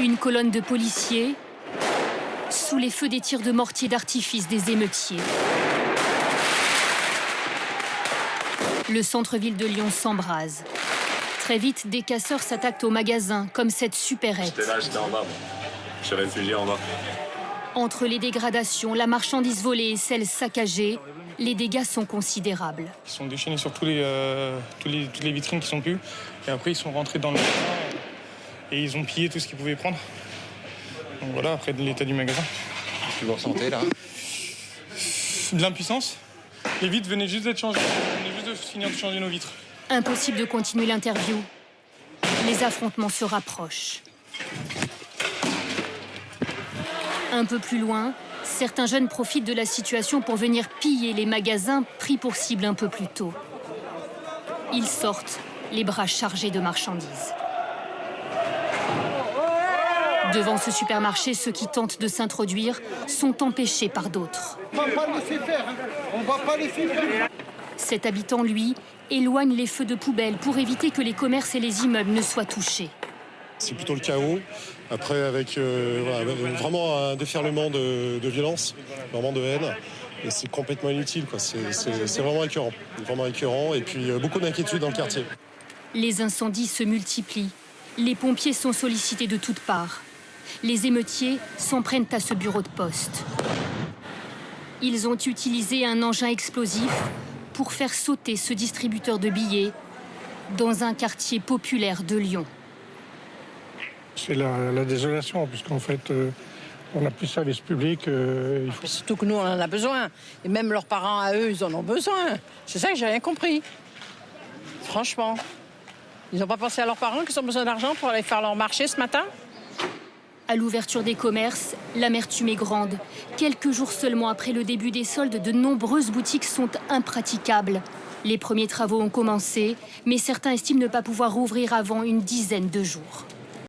Une colonne de policiers sous les feux des tirs de mortier d'artifice des émeutiers. Le centre-ville de Lyon s'embrase. Très vite, des casseurs s'attaquent aux magasins, comme cette supérette. J'étais en bas, moi. Je suis réfugié en bas. Entre les dégradations, la marchandise volée et celle saccagée, les dégâts sont considérables. Ils sont déchaînés sur toutes les vitrines qui sont plus. Et après, ils sont rentrés dans le magasin et ils ont pillé tout ce qu'ils pouvaient prendre. Donc voilà, après de l'état du magasin. Qu'est-ce que vous ressentez là? De l'impuissance. Les vitres venaient juste d'être changées. On venait juste de finir de changer nos vitres. Impossible de continuer l'interview. Les affrontements se rapprochent. Un peu plus loin, certains jeunes profitent de la situation pour venir piller les magasins pris pour cible un peu plus tôt. Ils sortent, les bras chargés de marchandises. Devant ce supermarché, ceux qui tentent de s'introduire sont empêchés par d'autres. On va pas laisser faire, hein. On va pas laisser faire. Cet habitant, lui, éloigne les feux de poubelle pour éviter que les commerces et les immeubles ne soient touchés. C'est plutôt le chaos, après avec vraiment un déferlement de violence, vraiment de haine. Et c'est complètement inutile, quoi. C'est vraiment écœurant. Et puis beaucoup d'inquiétude dans le quartier. Les incendies se multiplient. Les pompiers sont sollicités de toutes parts. Les émeutiers s'en prennent à ce bureau de poste. Ils ont utilisé un engin explosif pour faire sauter ce distributeur de billets dans un quartier populaire de Lyon. C'est la désolation, puisqu'en fait, on n'a plus de service public. Surtout que nous, on en a besoin. Et même leurs parents, à eux, ils en ont besoin. C'est ça que j'ai rien compris. Franchement. Ils n'ont pas pensé à leurs parents qui ont besoin d'argent pour aller faire leur marché ce matin? À l'ouverture des commerces, l'amertume est grande. Quelques jours seulement après le début des soldes, de nombreuses boutiques sont impraticables. Les premiers travaux ont commencé, mais certains estiment ne pas pouvoir rouvrir avant une dizaine de jours.